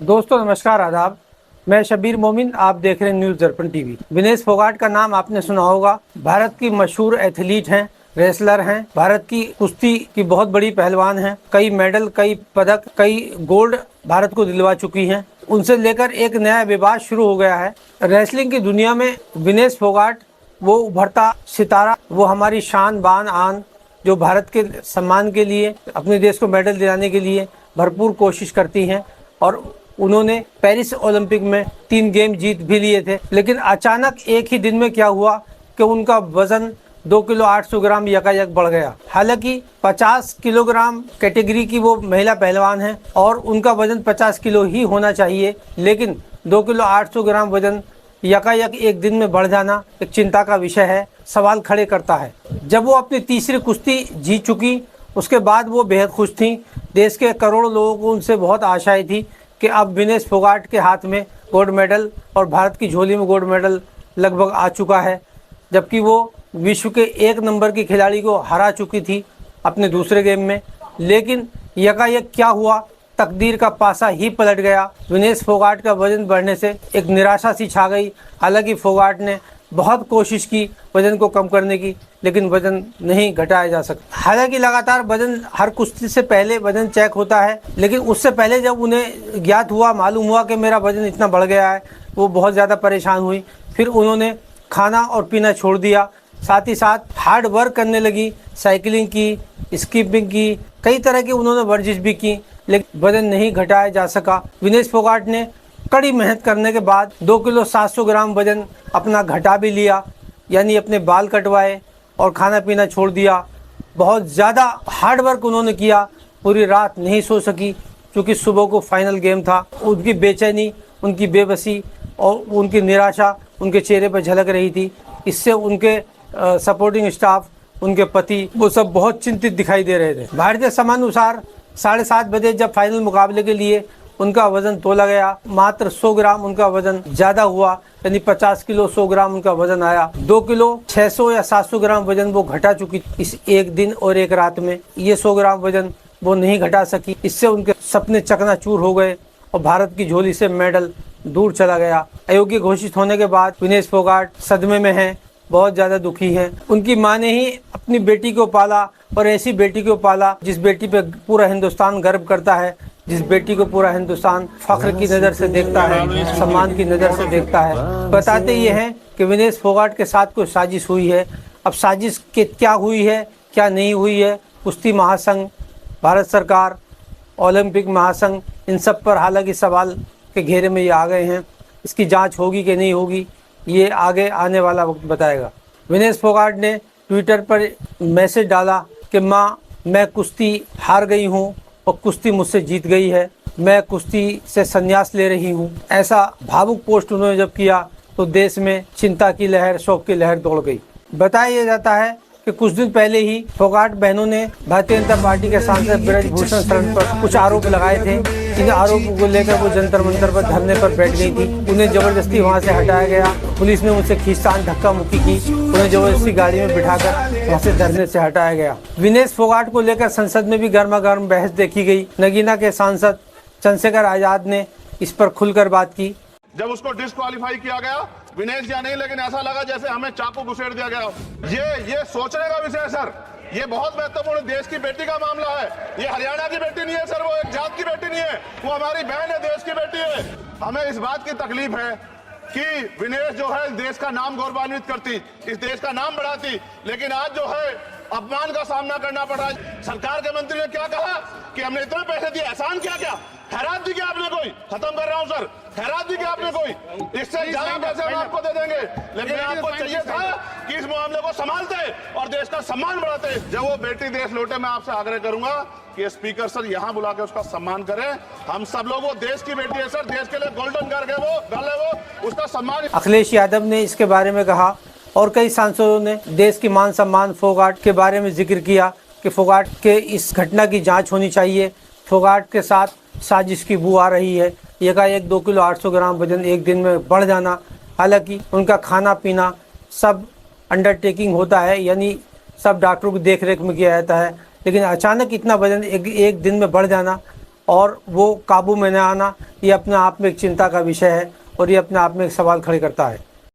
दोस्तों नमस्कार आदाब। मैं शबीर मोमिन, आप देख रहे हैं न्यूज़ दर्पण टीवी। विनेश फोगाट का नाम आपने सुना होगा। भारत की मशहूर एथलीट हैं, रेसलर हैं, भारत की कुश्ती की बहुत बड़ी पहलवान हैं। कई मेडल, कई पदक, कई गोल्ड भारत को दिलवा चुकी हैं। उनसे लेकर एक नया विवाद शुरू हो गया है। रेसलिंग की दुनिया में विनेश फोगाट वो उभरता सितारा, वो हमारी शान बान आन, जो भारत के सम्मान के लिए, अपने देश को मेडल दिलाने के लिए भरपूर कोशिश करती हैं। और उन्होंने पेरिस ओलंपिक में 3 गेम जीत भी लिए थे। लेकिन अचानक एक ही दिन में क्या हुआ कि उनका वजन 2 किलो 800 ग्राम यकायक बढ़ गया। हालांकि 50 किलोग्राम कैटेगरी की वो महिला पहलवान है और उनका वजन 50 किलो ही होना चाहिए, लेकिन 2 किलो 800 ग्राम वजन यकायक एक दिन में बढ़ जाना एक चिंता का विषय है, सवाल खड़े करता है। जब वो अपनी तीसरी कुश्ती जीत चुकी, उसके बाद वो बेहद खुश थी। देश के करोड़ों लोगों को उनसे बहुत आशाएं थी कि अब विनेश फोगाट के हाथ में गोल्ड मेडल और भारत की झोली में गोल्ड मेडल लगभग आ चुका है, जबकि वो विश्व के 1 नंबर की खिलाड़ी को हरा चुकी थी अपने दूसरे गेम में। लेकिन यकायक क्या हुआ, तकदीर का पासा ही पलट गया। विनेश फोगाट का वजन बढ़ने से एक निराशा सी छा गई। हालांकि फोगाट ने बहुत कोशिश की वजन को कम करने की, लेकिन वजन नहीं घटाया जा सकता। हालांकि लगातार वजन, हर कुश्ती से पहले वजन चेक होता है, लेकिन उससे पहले जब उन्हें ज्ञात हुआ, मालूम हुआ कि मेरा वजन इतना बढ़ गया है, वो बहुत ज़्यादा परेशान हुई। फिर उन्होंने खाना और पीना छोड़ दिया, साथ ही साथ हार्ड वर्क करने लगी। साइकिलिंग की, स्कीपिंग की, कई तरह की उन्होंने वर्जिश भी की, लेकिन वजन नहीं घटाया जा सका। विनेश फोगाट ने कड़ी मेहनत करने के बाद 2 किलो 700 ग्राम वजन अपना घटा भी लिया, यानी अपने बाल कटवाए और खाना पीना छोड़ दिया। बहुत ज़्यादा हार्ड वर्क उन्होंने किया, पूरी रात नहीं सो सकी क्योंकि सुबह को फाइनल गेम था। उनकी बेचैनी, उनकी बेबसी और उनकी निराशा उनके चेहरे पर झलक रही थी। इससे उनके सपोर्टिंग स्टाफ, उनके पति, वो सब बहुत चिंतित दिखाई दे रहे थे। भारतीय समयानुसार 7:30 बजे जब फाइनल मुकाबले के लिए उनका वजन तोला गया, मात्र 100 ग्राम उनका वजन ज़्यादा हुआ, यानी 50 किलो 100 ग्राम उनका वजन आया। 2 किलो 600 या 700 ग्राम वजन वो घटा चुकी इस एक दिन और एक रात में। ये 100 ग्राम वजन वो नहीं घटा सकी। इससे उनके सपने चकनाचूर हो गए और भारत की झोली से मेडल दूर चला गया। अयोग्य घोषित होने के बाद विनेश फोगाट सदमे में हैं, बहुत ज़्यादा दुखी हैं। उनकी माँ ने ही अपनी बेटी को पाला और ऐसी बेटी को पाला जिस बेटी पे पूरा हिंदुस्तान गर्व करता है, जिस बेटी को पूरा हिंदुस्तान फख्र की नज़र से देखता है, सम्मान की नज़र से देखता है। बताते ये हैं कि विनेश फोगाट के साथ कोई साजिश हुई है। अब साजिश के क्या हुई है, क्या नहीं हुई है, कुश्ती महासंघ, भारत सरकार, ओलंपिक महासंघ, इन सब पर हालांकि सवाल के घेरे में ये आ गए हैं। इसकी जांच होगी कि नहीं होगी, ये आगे आने वाला वक्त बताएगा। विनेश फोगाट ने ट्विटर पर मैसेज डाला कि माँ, मैं कुश्ती हार गई हूँ और कुश्ती मुझसे जीत गई है, मैं कुश्ती से संन्यास ले रही हूँ। ऐसा भावुक पोस्ट उन्होंने जब किया तो देश में चिंता की लहर, शोक की लहर दौड़ गई। बताया जाता है कि कुछ दिन पहले ही फोगाट बहनों ने भारतीय जनता पार्टी के सांसद ब्रजभूषण शरण पर कुछ आरोप लगाए थे। इन आरोपों को लेकर वो जंतर मंतर पर धरने पर बैठ गई थी। उन्हें जबरदस्ती वहां से हटाया गया। पुलिस ने उनसे खींचतान, धक्का मुक्की की। उन्हें जबरदस्ती गाड़ी में बिठाकर वहां से धरने से हटाया गया। विनेश फोगाट को लेकर संसद में भी गर्मा गर्म बहस देखी गई। नगीना के सांसद चंद्रशेखर आजाद ने इस पर खुलकर बात की। जब उसको डिस्क्वालीफाई किया गया, विनेश या नहीं, लेकिन ऐसा लगा जैसे हमें चाकू घुसेड़ दिया गया। ये सोचने का विषय है सर। ये बहुत महत्वपूर्ण, देश की बेटी का मामला है। ये हरियाणा की बेटी नहीं है सर, वो एक जात की बेटी नहीं है, वो हमारी बहन है, देश की बेटी है। हमें इस बात की तकलीफ है कि विनेश जो है देश का नाम गौरवान्वित करती, इस देश का नाम बढ़ाती, लेकिन आज जो है अपमान का सामना करना पड़ रहा है। सरकार के मंत्री ने क्या कहा कि हमने इतने पैसे दिए, एहसान क्या खैरात दी क्या आपने कोई? खत्म कर रहा हूं सर, खैरात दी क्या आपने कोई? इससे ज्यादा पैसे हम आपको दे देंगे, लेकिन आपको चाहिए था कि इस मामले को संभालते और देश का सम्मान बढ़ाते। जब वो बेटी देश लौटे, मैं आपसे आग्रह करूंगा कि स्पीकर सर यहाँ बुला के उसका सम्मान करें। हम सब लोग, वो देश की बेटी है सर, देश के लिए गोल्डन कार्ड है वो, डाले वो, उसका सम्मान। अखिलेश यादव ने इसके बारे में कहा और कई सांसदों ने देश की मान सम्मान फोगाट के बारे में जिक्र किया कि फोगाट के इस घटना की जांच होनी चाहिए। फोगाट के साथ साजिश की बू आ रही है। एकाएक 2 किलो 800 ग्राम वजन एक दिन में बढ़ जाना। हालांकि उनका खाना पीना सब अंडरटेकिंग होता है, यानी सब डॉक्टरों की देख रेख में किया जाता है, लेकिन अचानक इतना वजन एक दिन में बढ़ जाना और वो काबू में न आना, ये अपने आप में एक चिंता का विषय है और ये अपने आप में एक सवाल खड़े करता है।